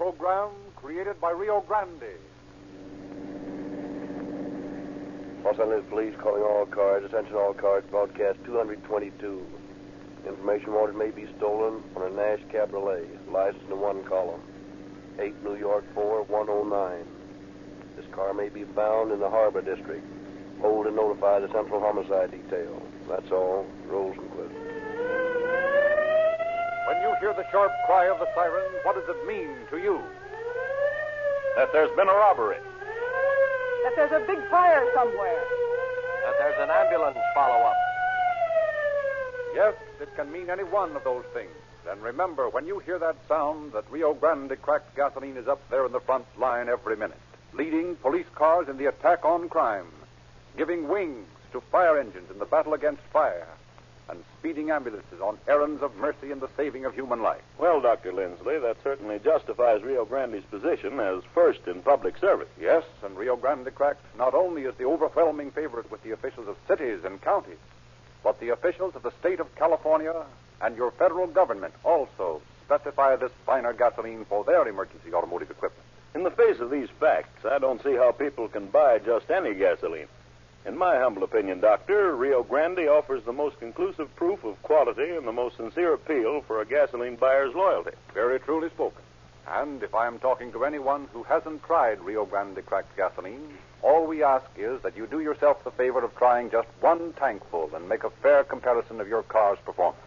program created by Rio Grande. Los Angeles Police calling all cars. Attention all cars. Broadcast 222. Information wanted may be stolen on a Nash Cabriolet. License in one column. 8 New York 4109. This car may be found in the Harbor District. Hold and notify the Central Homicide Detail. That's all. Rosenquist. When you hear the sharp cry of the siren, what does it mean to you? That there's been a robbery. That there's a big fire somewhere. That there's an ambulance follow-up. Yes, it can mean any one of those things. And remember, when you hear that sound, that Rio Grande cracked gasoline is up there in the front line every minute, leading police cars in the attack on crime, giving wings to fire engines in the battle against fire, and speeding ambulances on errands of mercy and the saving of human life. Well, Dr. Lindsley, that certainly justifies Rio Grande's position as first in public service. Yes, and Rio Grande cracked not only is the overwhelming favorite with the officials of cities and counties, but the officials of the state of California and your federal government also specify this finer gasoline for their emergency automotive equipment. In the face of these facts, I don't see how people can buy just any gasoline. In my humble opinion, Doctor, Rio Grande offers the most conclusive proof of quality and the most sincere appeal for a gasoline buyer's loyalty. Very truly spoken. And if I am talking to anyone who hasn't tried Rio Grande cracked gasoline, all we ask is that you do yourself the favor of trying just one tankful and make a fair comparison of your car's performance.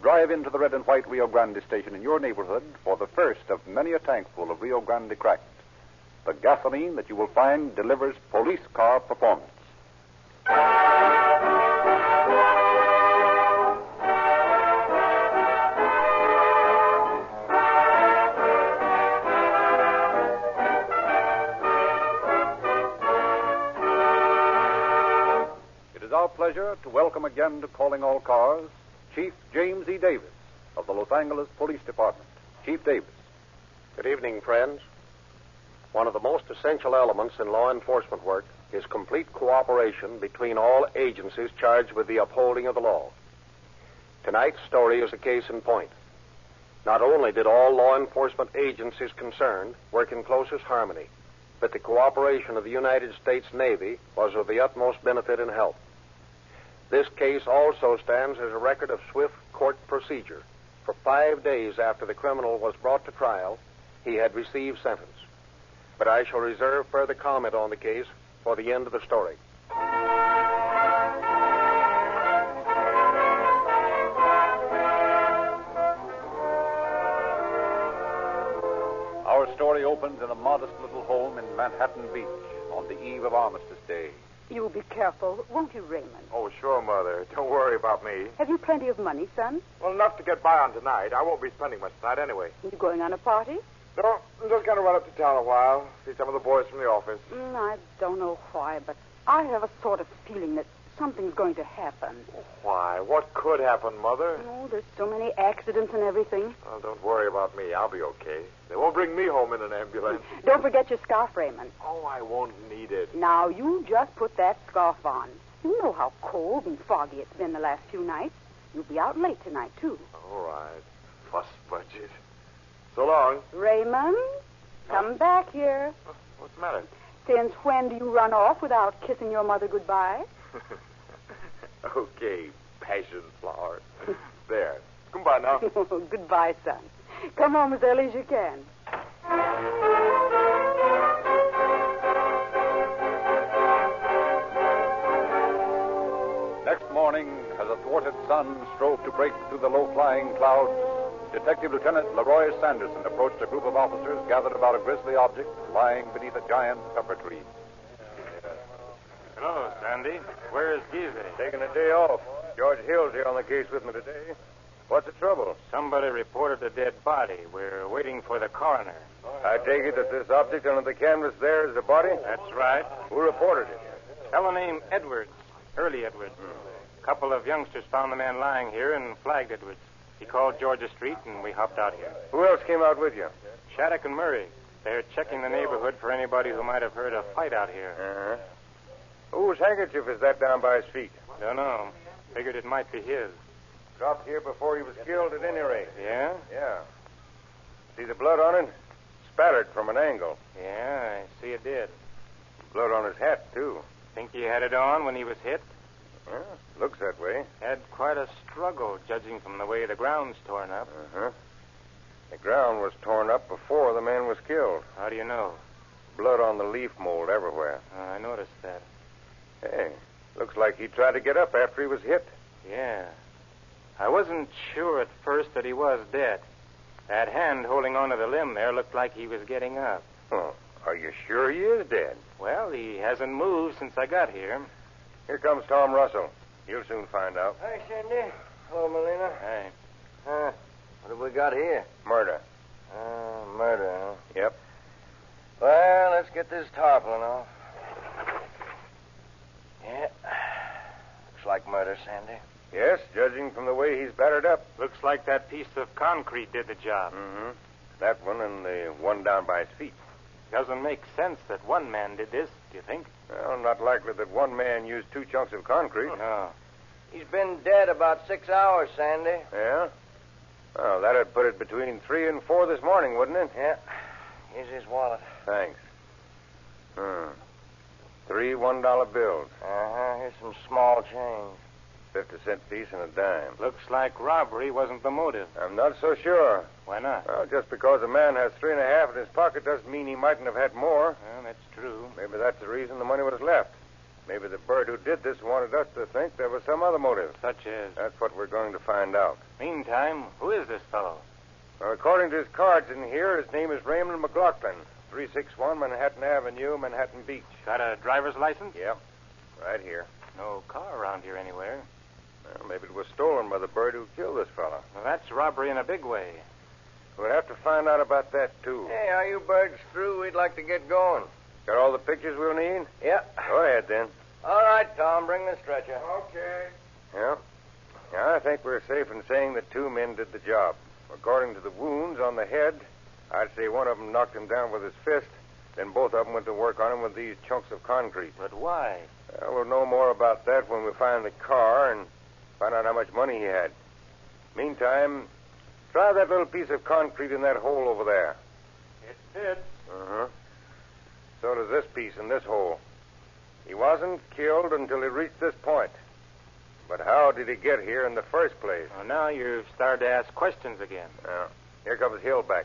Drive into the red and white Rio Grande station in your neighborhood for the first of many a tankful of Rio Grande cracked. The gasoline that you will find delivers police car performance. It is our pleasure to welcome again to Calling All Cars Chief James E. Davis of the Los Angeles Police Department. Chief Davis. Good evening, friends. One of the most essential elements in law enforcement work is complete cooperation between all agencies charged with the upholding of the law. Tonight's story is a case in point. Not only did all law enforcement agencies concerned work in closest harmony, but the cooperation of the United States Navy was of the utmost benefit and help. This case also stands as a record of swift court procedure. For 5 days after the criminal was brought to trial, he had received sentence. But I shall reserve further comment on the case for the end of the story. Our story opens in a modest little home in Manhattan Beach on the eve of Armistice Day. You'll be careful, won't you, Raymond? Oh, sure, Mother. Don't worry about me. Have you plenty of money, son? Well, enough to get by on tonight. I won't be spending much tonight anyway. You going on a party? No, I'm just going to run up to town a while, see some of the boys from the office. I don't know why, but I have a sort of feeling that something's going to happen. Why? What could happen, Mother? Oh, there's so many accidents and everything. Well, don't worry about me. I'll be okay. They won't bring me home in an ambulance. Don't forget your scarf, Raymond. Oh, I won't need it. Now, you just put that scarf on. You know how cold and foggy it's been the last few nights. You'll be out late tonight, too. All right. Fuss budget. So long. Raymond, come back here. What's the matter? Since when do you run off without kissing your mother goodbye? Okay, passion flower. There. Goodbye now. Goodbye, son. Come home as early as you can. Next morning, as a thwarted sun strove to break through the low-flying clouds, Detective Lieutenant Leroy Sanderson approached a group of officers gathered about a grisly object lying beneath a giant pepper tree. Hello, Sandy. Where is Gize? Taking a day off. George Hill's here on the case with me today. What's the trouble? Somebody reported a dead body. We're waiting for the coroner. I take it that this object under the canvas there is a body? That's right. Who reported it? Fellow named Edwards. Early Edwards. A couple of youngsters found the man lying here and flagged Edwards. He called Georgia Street, and we hopped out here. Who else came out with you? Shattuck and Murray. They're checking the neighborhood for anybody who might have heard a fight out here. Uh-huh. Whose handkerchief is that down by his feet? Don't know. Figured it might be his. Dropped here before he was killed at any rate. Yeah? Yeah. See the blood on it? spattered from an angle. Yeah, I see it did. Blood on his hat, too. Think he had it on when he was hit? Well, looks that way. Had quite a struggle, judging from the way the ground's torn up. Uh-huh. The ground was torn up before the man was killed. How do you know? Blood on the leaf mold everywhere. I noticed that. Hey, looks like he tried to get up after he was hit. Yeah. I wasn't sure at first that he was dead. That hand holding onto the limb there looked like he was getting up. Oh, are you sure he is dead? Well, he hasn't moved since I got here. Here comes Tom Russell. You'll soon find out. Hi, Sandy. Hello, Melina. Hey. What have we got here? Murder. Murder, huh? Yep. Well, let's get this tarpaulin off. Yeah. Looks like murder, Sandy. Yes, judging from the way he's battered up. Looks like that piece of concrete did the job. Mm-hmm. That one and the one down by his feet. Doesn't make sense that one man did this, do you think? Well, not likely that one man used 2 chunks of concrete. No. He's been dead about 6 hours, Sandy. Yeah? Oh, that'd put it between 3 and 4 this morning, wouldn't it? Yeah. Here's his wallet. Thanks. 3 $1 bills. Here's some small change. 50-cent piece and a dime. Looks like robbery wasn't the motive. I'm not so sure. Why not? Well, just because a man has 3.5 in his pocket doesn't mean he mightn't have had more. Well, that's true. Maybe that's the reason the money was left. Maybe the bird who did this wanted us to think there was some other motive. Such as? That's what we're going to find out. Meantime, who is this fellow? Well, according to his cards in here, his name is Raymond McLaughlin, 361 Manhattan Avenue, Manhattan Beach. Got a driver's license? Yep, right here. No car around here anywhere. Well, maybe it was stolen by the bird who killed this fellow. Well, that's robbery in a big way. We'll have to find out about that, too. Hey, are you birds through? We'd like to get going. Got all the pictures we'll need? Yeah. Go ahead, then. All right, Tom, bring the stretcher. Okay. Yeah, I think we're safe in saying that 2 men did the job. According to the wounds on the head, I'd say one of them knocked him down with his fist, then both of them went to work on him with these chunks of concrete. But why? We'll know more about that when we find the car and find out how much money he had. Meantime, try that little piece of concrete in that hole over there. It fits. Uh-huh. So does this piece in this hole. He wasn't killed until he reached this point. But how did he get here in the first place? Well, now you've started to ask questions again. Here comes Hillback.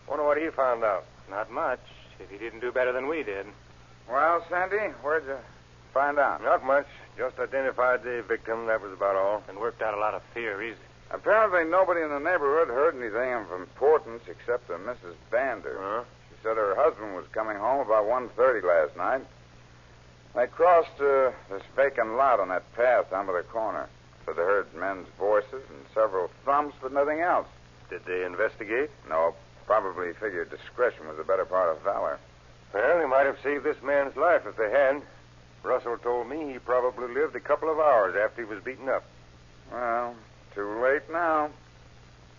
Wonder what he found out. Not much, if he didn't do better than we did. Well, Sandy, where'd you find out? Not much. Just identified the victim. That was about all. And worked out a lot of theories. Apparently nobody in the neighborhood heard anything of importance except Mrs. Bander. Huh? She said her husband was coming home about 1:30 last night. They crossed this vacant lot on that path down by the corner. Said they heard men's voices and several thumps, but nothing else. Did they investigate? No, probably figured discretion was the better part of valor. Well, they might have saved this man's life if they had. Russell told me he probably lived a couple of hours after he was beaten up. Well, too late now.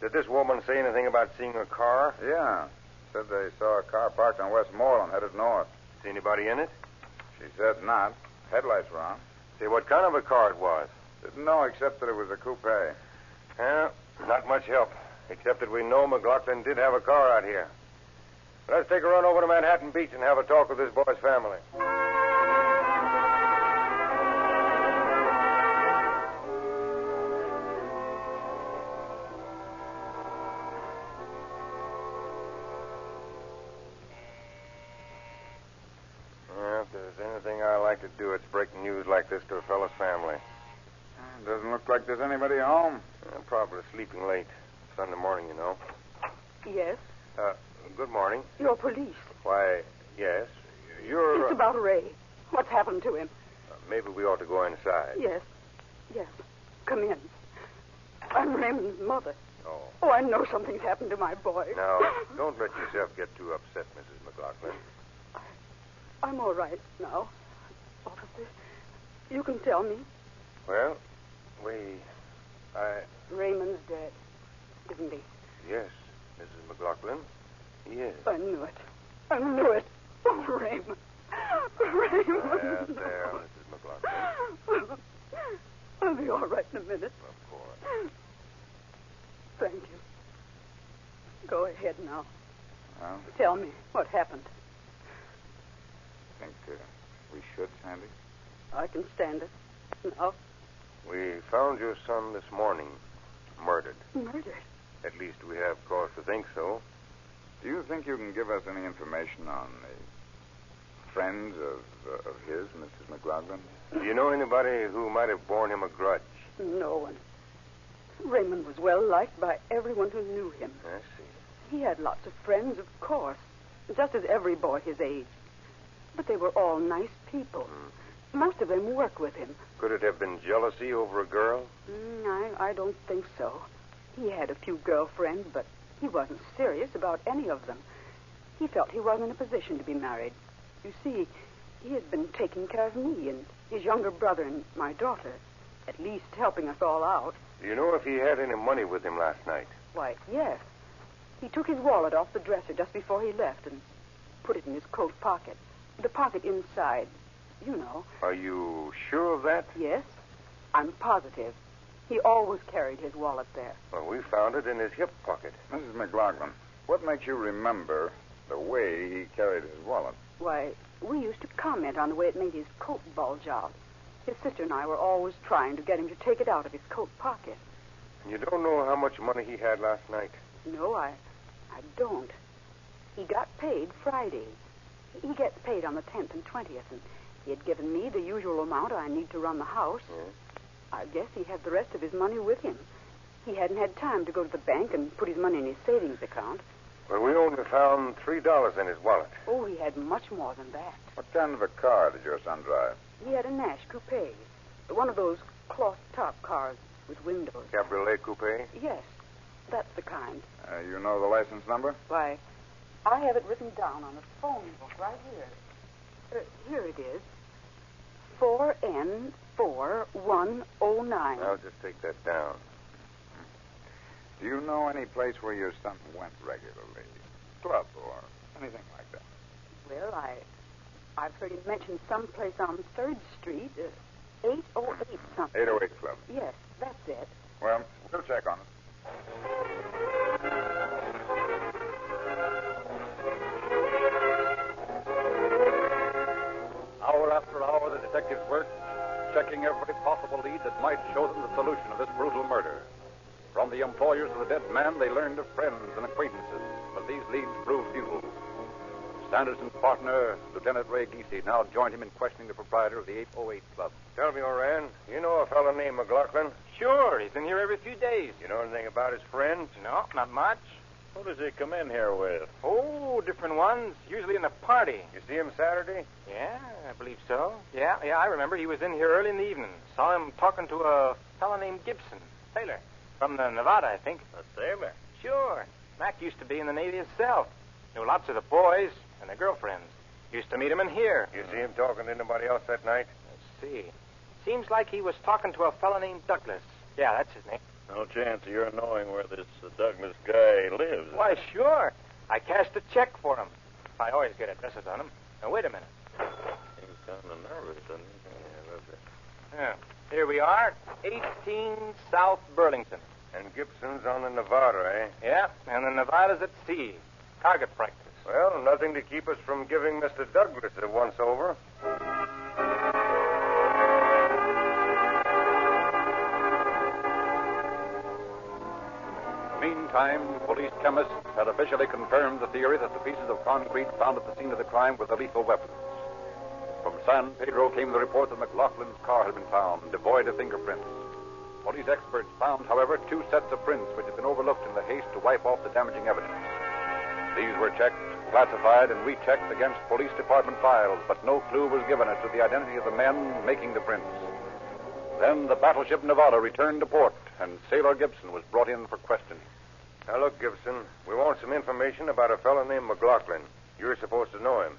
Did this woman say anything about seeing a car? Yeah. Said they saw a car parked on Westmoreland headed north. See anybody in it? She said not. Headlights were on. Say what kind of a car it was. Didn't know except that it was a coupe. Well, not much help, except that we know McLaughlin did have a car out here. Let's take a run over to Manhattan Beach and have a talk with this boy's family. If there's anything I like to do, it's breaking news like this to a fellow's family. Doesn't look like there's anybody home. Probably sleeping late. Sunday morning, you know. Yes? Good morning. You're police. Why, yes. You're... It's about Ray. What's happened to him? Maybe we ought to go inside. Yes. Yes. Come in. I'm Raymond's mother. Oh. Oh, I know something's happened to my boy. Now, don't let yourself get too upset, Mrs. McLaughlin. I'm all right now. Officer, you can tell me. Well, Raymond's dead, isn't he? Yes, Mrs. McLaughlin. He is. I knew it. I knew it. Oh, Raymond. Raymond. There, Mrs. McLaughlin. I'll be all right in a minute. Of course. Thank you. Go ahead now. Well, Tell me, what happened? think we should, Sandy? I can stand it. No. We found your son this morning, murdered. Murdered? At least we have cause to think so. Do you think you can give us any information on the friends of his, Mrs. McLaughlin? Do you know anybody who might have borne him a grudge? No one. Raymond was well liked by everyone who knew him. I see. He had lots of friends, of course, just as every boy his age. But they were all nice people. Most of them worked with him. Could it have been jealousy over a girl? I don't think so. He had a few girlfriends, but he wasn't serious about any of them. He felt he wasn't in a position to be married. You see, he has been taking care of me and his younger brother and my daughter, at least helping us all out. Do you know if he had any money with him last night? Why, yes. He took his wallet off the dresser just before he left and put it in his coat pocket. The pocket inside, you know. Are you sure of that? Yes, I'm positive. He always carried his wallet there. Well, we found it in his hip pocket. Mrs. McLaughlin, what makes you remember the way he carried his wallet? Why, we used to comment on the way it made his coat bulge out. His sister and I were always trying to get him to take it out of his coat pocket. You don't know how much money he had last night? No, I don't. He got paid Friday. He gets paid on the 10th and 20th, and he had given me the usual amount I need to run the house. Yes. I guess he had the rest of his money with him. He hadn't had time to go to the bank and put his money in his savings account. Well, we only found $3 in his wallet. Oh, he had much more than that. What kind of a car did your son drive? He had a Nash coupe. One of those cloth-top cars with windows. Cabriolet coupe? Yes, that's the kind. You know the license number? Why, I have it written down on a phone book right here. Here it is. 4N4109. I'll just take that down. Do you know any place where your son went regularly? Club or anything like that? Well, I've heard him mention someplace on 3rd Street, 808 something. 808 Club. Yes, that's it. Well, we'll check on it. Hour after hour, the detectives worked, checking every possible lead that might show them the solution of this brutal murder. From the employers of the dead man, they learned of friends and acquaintances, but these leads proved futile. Sanderson's partner, Lieutenant Ray Giese, now joined him in questioning the proprietor of the 808 Club. Tell me, Oran, you know a fellow named McLaughlin? Sure, he's in here every few days. You know anything about his friends? No, not much. Who does he come in here with? Oh, different ones. Usually in a party. You see him Saturday? Yeah, I believe so. Yeah, I remember. He was in here early in the evening. Saw him talking to a fellow named Gibson. Sailor. From the Nevada, I think. A sailor? Sure. Mac used to be in the Navy himself. Knew lots of the boys and their girlfriends. Used to meet him in here. You see him talking to anybody else that night? Let's see. Seems like he was talking to a fellow named Douglas. Yeah, that's his name. No chance of your knowing where this Douglas guy lives. Why, sure. I cashed a check for him. I always get addresses on him. Now, wait a minute. He's kind of nervous, isn't he? Yeah. Here we are, 18 South Burlington. And Gibson's on the Nevada, eh? Yeah, and the Nevada's at sea. Target practice. Well, nothing to keep us from giving Mr. Douglas a once-over. Meantime, police chemists had officially confirmed the theory that the pieces of concrete found at the scene of the crime were the lethal weapons. From San Pedro came the report that McLaughlin's car had been found, devoid of fingerprints. Police experts found, however, 2 sets of prints which had been overlooked in the haste to wipe off the damaging evidence. These were checked, classified, and rechecked against police department files, but no clue was given as to the identity of the men making the prints. Then the battleship Nevada returned to port, and Sailor Gibson was brought in for questioning. Now, look, Gibson, we want some information about a fellow named McLaughlin. You're supposed to know him.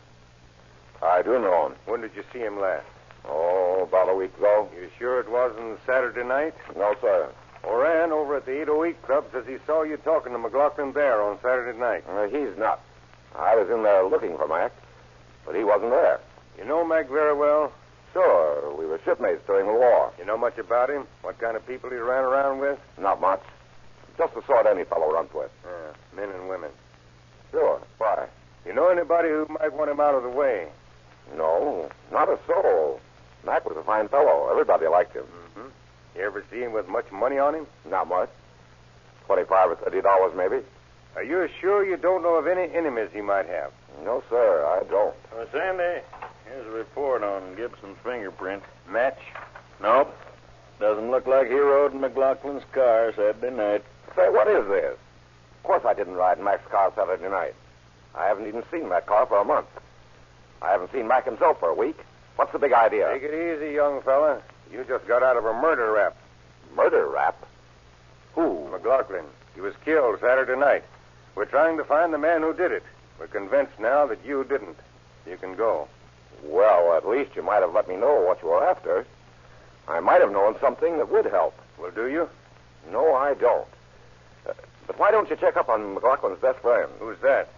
I do know him. When did you see him last? Oh, about a week ago. You sure it wasn't Saturday night? No, sir. Oran over at the 808 Club says he saw you talking to McLaughlin there on Saturday night. He's not. I was in there looking for Mac, but he wasn't there. You know Mac very well? Sure, we were shipmates during the war. You know much about him? What kind of people he ran around with? Not much. Just the sort any fellow runs with. Yeah, men and women. Sure. Why? You know anybody who might want him out of the way? No, not a soul. Mac was a fine fellow. Everybody liked him. Mm-hmm. You ever see him with much money on him? Not much. $25 or $30 maybe. Are you sure you don't know of any enemies he might have? No, sir, I don't. Sandy, here's a report on Gibson's fingerprint. Match? Nope. Doesn't look like he rode in McLaughlin's car Saturday night. Say, what is this? Of course I didn't ride in Mac's car Saturday night. I haven't even seen that car for a month. I haven't seen Mac himself for a week. What's the big idea? Take it easy, young fella. You just got out of a murder rap. Murder rap? Who? McLaughlin. He was killed Saturday night. We're trying to find the man who did it. We're convinced now that you didn't. You can go. Well, at least you might have let me know what you were after. I might have known something that would help. Well, do you? No, I don't. But why don't you check up on McLaughlin's best friend? Who's that?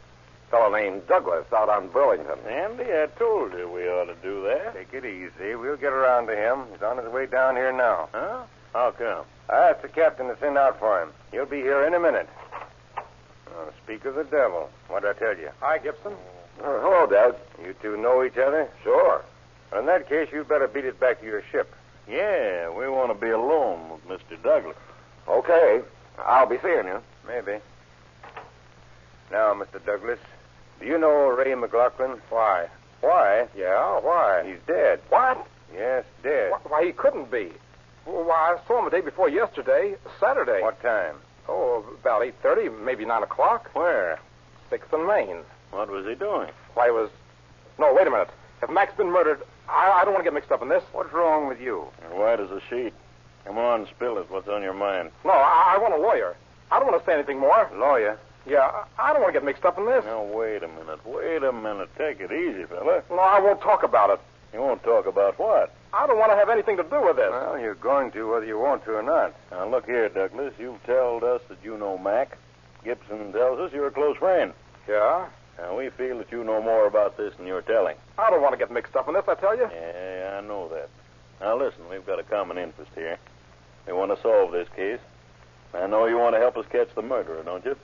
A fellow named Douglas out on Burlington. Sandy, I told you we ought to do that. Take it easy. We'll get around to him. He's on his way down here now. Huh? How come? I asked the captain to send out for him. He'll be here in a minute. Oh, speak of the devil. What'd I tell you? Hi, Gibson. Oh, hello, Dad. You two know each other? Sure. Well, in that case, you'd better beat it back to your ship. Yeah, we want to be alone with Mr. Douglas. Okay. I'll be seeing you. Maybe. Now, Mr. Douglas, do you know Ray McLaughlin? Why? Why? Yeah, why? He's dead. What? Yes, dead. Why, he couldn't be. Well, why, I saw him the day before yesterday, Saturday. What time? Oh, about 8:30, maybe 9 o'clock. Where? 6th and Main. What was he doing? Why, it was... No, wait a minute. If Mac's been murdered, I don't want to get mixed up in this. What's wrong with you? And white as a sheet. Come on, spill it. What's on your mind? No, I want a lawyer. I don't want to say anything more. Lawyer? Yeah, I don't want to get mixed up in this. Now, wait a minute. Wait a minute. Take it easy, fella. No, I won't talk about it. You won't talk about what? I don't want to have anything to do with this. Well, you're going to, whether you want to or not. Now, look here, Douglas. You've told us that you know Mac. Gibson tells us you're a close friend. Yeah? Now, we feel that you know more about this than you're telling. I don't want to get mixed up in this, I tell you. Yeah, I know that. Now, listen, we've got a common interest here. We want to solve this case. I know you want to help us catch the murderer, don't you?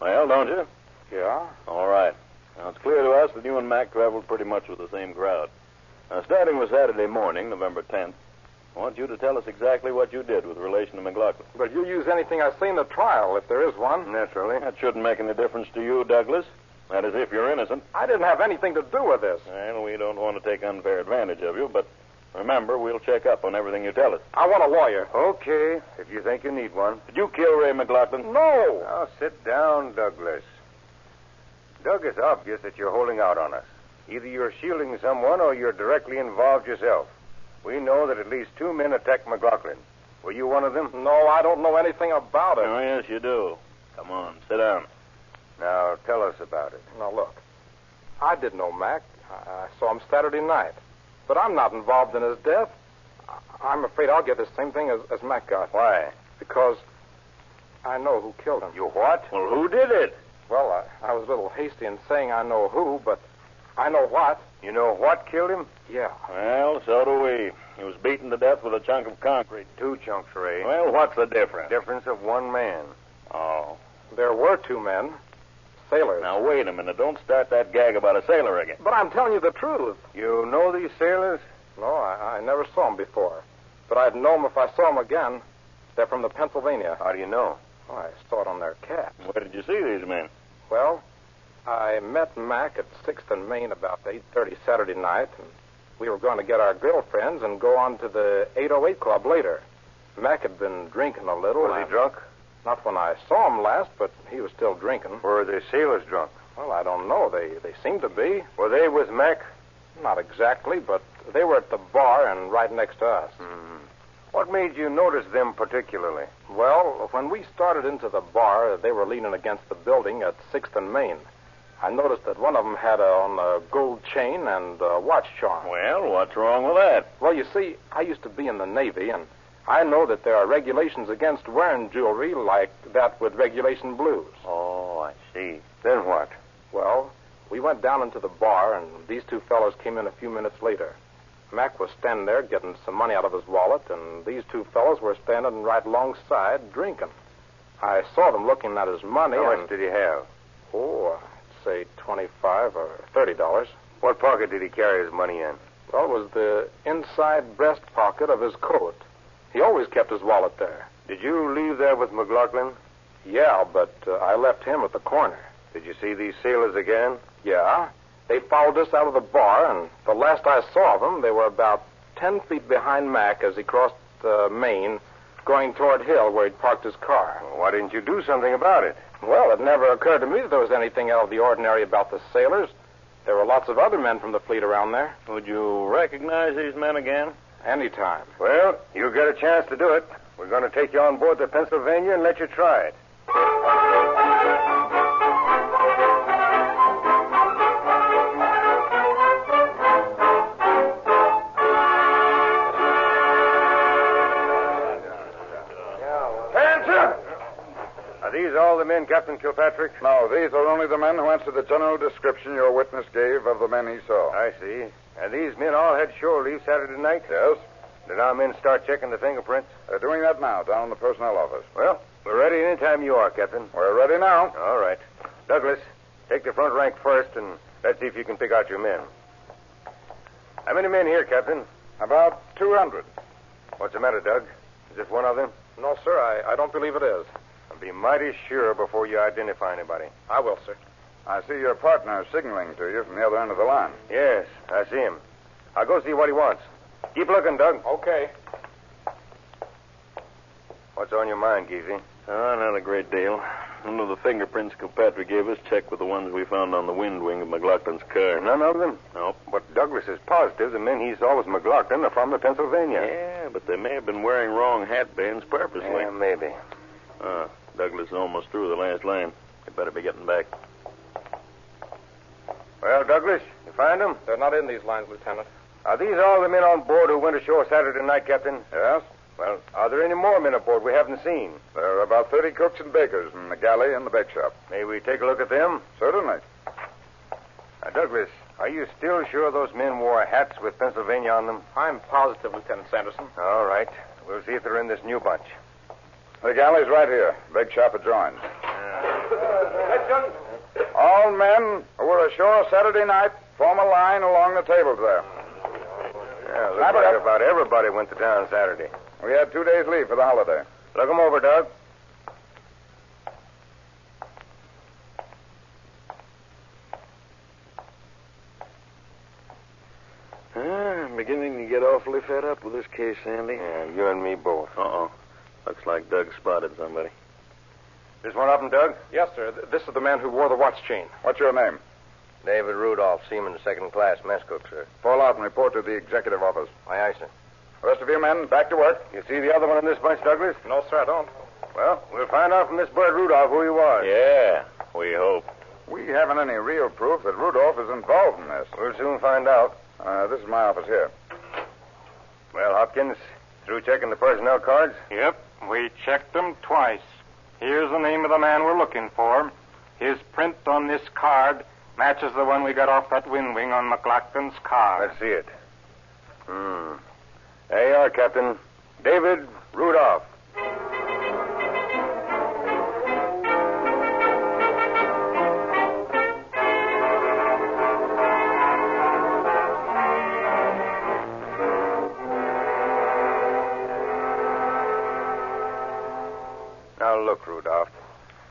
Well, don't you? Yeah? All right. Now, it's clear to us that you and Mac traveled pretty much with the same crowd. Now, starting with Saturday morning, November 10th, I want you to tell us exactly what you did with relation to McLaughlin. But you use anything I say in the trial, if there is one. Naturally. That shouldn't make any difference to you, Douglas. That is, if you're innocent. I didn't have anything to do with this. Well, we don't want to take unfair advantage of you, but remember, we'll check up on everything you tell us. I want a lawyer. Okay, if you think you need one. Did you kill Ray McLaughlin? No! Now, sit down, Douglas. Doug, it's obvious that you're holding out on us. Either you're shielding someone or you're directly involved yourself. We know that at least 2 men attacked McLaughlin. Were you one of them? No, I don't know anything about it. Oh, yes, you do. Come on, sit down. Now, tell us about it. Now, look. I did know Mac. I saw him Saturday night. But I'm not involved in his death. I'm afraid I'll get the same thing as Mac got. Why? Because I know who killed him. You what? Well, who did it? Well, I was a little hasty in saying I know who, but I know what. You know what killed him? Yeah. Well, so do we. He was beaten to death with a chunk of concrete. 2 chunks, Ray. Well, what's the difference? Difference of 1 man. Oh. There were 2 men. Sailors. Now, wait a minute. Don't start that gag about a sailor again. But I'm telling you the truth. You know these sailors? No, I never saw them before. But I'd know them if I saw them again. They're from the Pennsylvania. How do you know? Oh, I saw it on their caps. Where did you see these men? Well, I met Mac at 6th and Main about 8:30 Saturday night, and we were going to get our girlfriends and go on to the 808 Club later. Mac had been drinking a little. Was he drunk? Not when I saw him last, but he was still drinking. Were the sailors drunk? Well, I don't know. They seemed to be. Were they with Mac? Not exactly, but they were at the bar and right next to us. What made you notice them particularly? Well, when we started into the bar, they were leaning against the building at 6th and Main. I noticed that one of them had on a gold chain and a watch charm. Well, what's wrong with that? Well, you see, I used to be in the Navy, and I know that there are regulations against wearing jewelry like that with regulation blues. Oh, I see. Then what? Well, we went down into the bar, and these 2 fellows came in a few minutes later. Mac was standing there getting some money out of his wallet, and these 2 fellows were standing right alongside drinking. I saw them looking at his money. How much did he have? Oh, say $25 or $30. What pocket did he carry his money in? Well, it was the inside breast pocket of his coat. He always kept his wallet there. Did you leave there with McLaughlin? Yeah, but I left him at the corner. Did you see these sailors again? Yeah. They followed us out of the bar, and the last I saw of them, they were about 10 feet behind Mac as he crossed Main, going toward Hill where he'd parked his car. Well, why didn't you do something about it? Well, it never occurred to me that there was anything out of the ordinary about the sailors. There were lots of other men from the fleet around there. Would you recognize these men again? Anytime. Well, you'll get a chance to do it. We're going to take you on board the Pennsylvania and let you try it. Are these all the men, Captain Kilpatrick? No, these are only the men who answer the general description your witness gave of the men he saw. I see. And these men all had shore leave Saturday night? Yes. Did our men start checking the fingerprints? They're doing that now, down in the personnel office. Well, we're ready any time you are, Captain. We're ready now. All right. Douglas, take the front rank first, and let's see if you can pick out your men. How many men here, Captain? About 200. What's the matter, Doug? Is this one of them? No, sir, I don't believe it is. I'll be mighty sure before you identify anybody. I will, sir. I see your partner signaling to you from the other end of the line. Yes, I see him. I'll go see what he wants. Keep looking, Doug. Okay. What's on your mind, Geezy? Oh, not a great deal. None of the fingerprints Kilpatrick gave us checked with the ones we found on the wind wing of McLaughlin's car. None of them? Nope. But Douglas is positive the men he saw with McLaughlin are from the Pennsylvania. Yeah, but they may have been wearing wrong hat bands purposely. Yeah, maybe. Douglas is almost through the last line. You better be getting back. Well, Douglas, you find them? They're not in these lines, Lieutenant. Are these all the men on board who went ashore Saturday night, Captain? Yes? Well, are there any more men aboard we haven't seen? There are about 30 cooks and bakers in the galley and the bake shop. May we take a look at them? Certainly. Now, Douglas, are you still sure those men wore hats with Pennsylvania on them? I'm positive, Lieutenant Sanderson. All right. We'll see if they're in this new bunch. The galley's right here. Bake shop adjoins. All men who were ashore Saturday night form a line along the tables there. Yeah, looks like about everybody went to town Saturday. We had 2 days leave for the holiday. Look them over, Doug. I'm beginning to get awfully fed up with this case, Sandy. Yeah, you and me both. Uh-oh. Looks like Doug spotted somebody. This one of them, Doug? Yes, sir. This is the man who wore the watch chain. What's your name? David Rudolph, Seaman, second class, mess cook, sir. Fall out and report to the executive office. Aye, aye, sir. The rest of you men, back to work. You see the other one in this bunch, Douglas? No, sir, I don't. Well, we'll find out from this bird Rudolph who he was. Yeah, we hope. We haven't any real proof that Rudolph is involved in this. We'll soon find out. This is my office here. Well, Hopkins, through checking the personnel cards? Yep, we checked them twice. Here's the name of the man we're looking for. His print on this card matches the one we got off that wind wing on McLaughlin's car. Let's see it. There you are, Captain. David Rudolph. Now, look, Rudolph.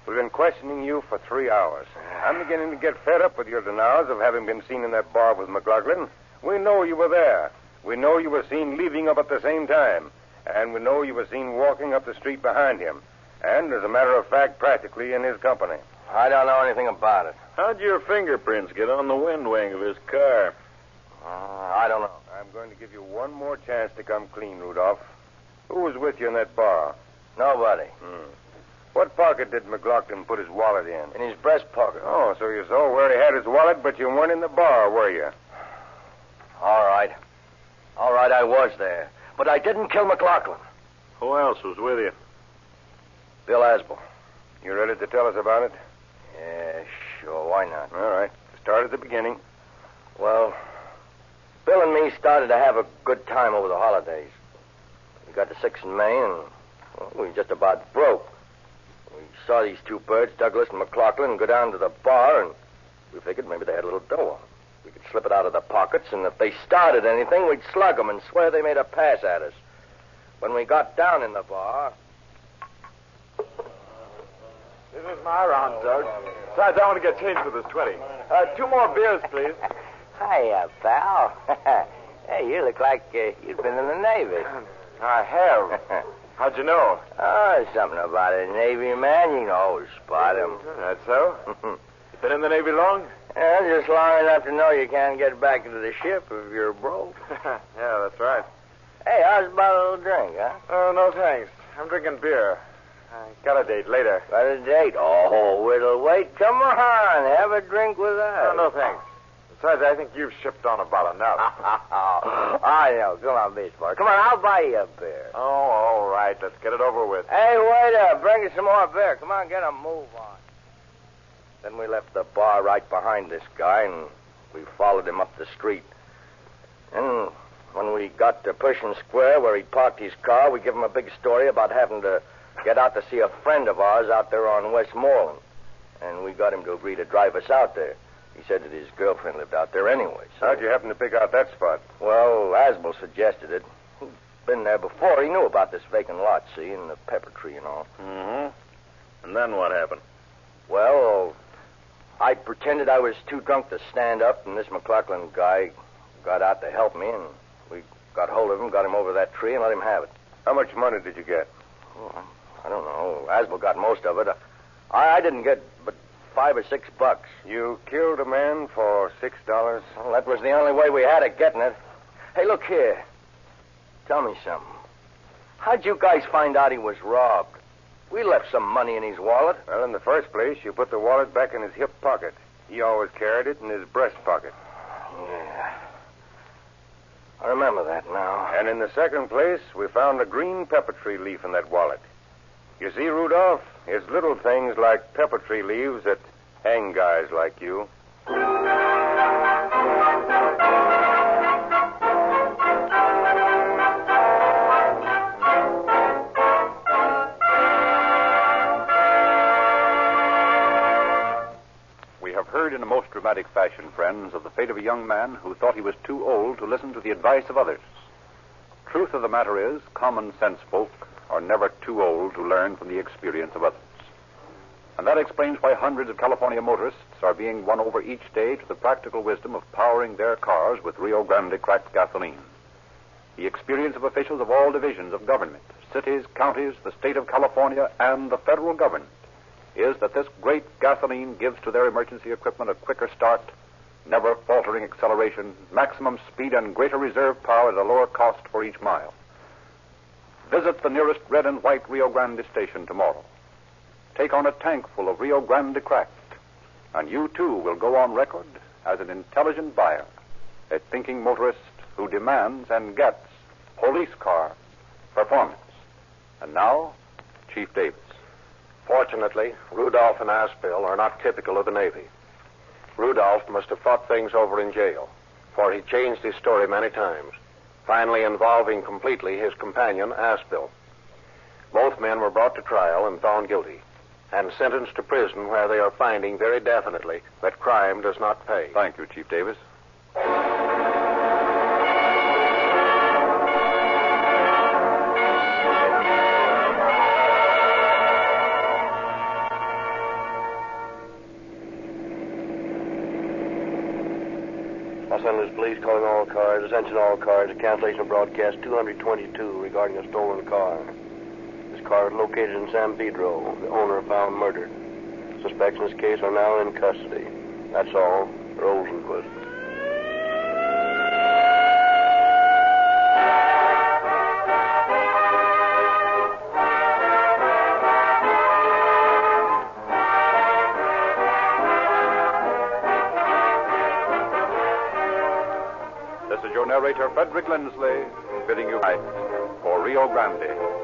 We've been questioning you for 3 hours. I'm beginning to get fed up with your denials of having been seen in that bar with McLaughlin. We know you were there. We know you were seen leaving up at the same time. And we know you were seen walking up the street behind him. And, as a matter of fact, practically in his company. I don't know anything about it. How'd your fingerprints get on the wind wing of his car? I don't know. I'm going to give you one more chance to come clean, Rudolph. Who was with you in that bar? Nobody. What pocket did McLaughlin put his wallet in? In his breast pocket. Oh, so you saw where he had his wallet, but you weren't in the bar, were you? All right. All right, I was there. But I didn't kill McLaughlin. Who else was with you? Bill Asbel. You ready to tell us about it? Yeah, sure. Why not? All right. Start at the beginning. Well, Bill and me started to have a good time over the holidays. We got to 6th and Main, and we just about broke. We saw these two birds, Douglas and McLaughlin, go down to the bar, and We figured maybe they had a little dough on them. We could slip it out of the pockets, and if they started anything, we'd slug them and swear they made a pass at us. When we got down in the bar... This is my round, Doug. Besides, I want to get changed for this 20. 2 more beers, please. Hiya, pal. Hey, you look like you've been in the Navy. I have. How'd you know? Oh, something about a Navy man. You can always spot him. That's so? You been in the Navy long? Yeah, just long enough to know you can't get back into the ship if you're broke. Yeah, that's right. Hey, how's about a little drink, huh? Oh, no thanks. I'm drinking beer. I got a date later. Got a date? Oh, we'll wait. Come on, have a drink with us. No thanks. Besides, I think you've shipped on about enough. I know. Come on, baseball. Come on, I'll buy you a beer. Oh, all right. Let's get it over with. Hey, waiter, bring us some more beer. Come on, get a move on. Then we left the bar right behind this guy, and we followed him up the street. And when we got to Pershing Square, where he parked his car, we gave him a big story about having to get out to see a friend of ours out there on Westmoreland. And we got him to agree to drive us out there. He said that his girlfriend lived out there anyway. So... How'd you happen to pick out that spot? Well, Asbel suggested it. He'd been there before. He knew about this vacant lot, see, and the pepper tree and all. Mm-hmm. And then what happened? Well, I pretended I was too drunk to stand up, and this McLaughlin guy got out to help me, and we got hold of him, got him over that tree, and let him have it. How much money did you get? Oh, I don't know. Asbel got most of it. I didn't get but $5 or $6. You killed a man for $6? Well, that was the only way we had of getting it. Hey, look here. Tell me something. How'd you guys find out he was robbed? We left some money in his wallet. Well, in the first place, you put the wallet back in his hip pocket. He always carried it in his breast pocket. Yeah. I remember that now. And in the second place, we found a green pepper tree leaf in that wallet. You see, Rudolph, it's little things like pepper tree leaves that hang guys like you. We have heard in a most dramatic fashion, friends, of the fate of a young man who thought he was too old to listen to the advice of others. Truth of the matter is, common sense folk are never too old to learn from the experience of others. And that explains why hundreds of California motorists are being won over each day to the practical wisdom of powering their cars with Rio Grande cracked gasoline. The experience of officials of all divisions of government, cities, counties, the state of California, and the federal government is that this great gasoline gives to their emergency equipment a quicker start, never faltering acceleration, maximum speed, and greater reserve power at a lower cost for each mile. Visit the nearest red and white Rio Grande station tomorrow. Take on a tank full of Rio Grande cracked, and you too will go on record as an intelligent buyer, a thinking motorist who demands and gets police car performance. And now, Chief Davis. Fortunately, Rudolph and Aspel are not typical of the Navy. Rudolph must have thought things over in jail, for he changed his story many times, finally involving completely his companion, Aspel. Both men were brought to trial and found guilty, and sentenced to prison where they are finding very definitely that crime does not pay. Thank you, Chief Davis. Los Angeles Police calling all cars. Attention all cars. A cancellation of broadcast 222 regarding a stolen car. This car is located in San Pedro. The owner found murdered. Suspects in this case are now in custody. That's all. Rosenquist. This is your narrator, Frederick Lindsley, bidding you right for Rio Grande.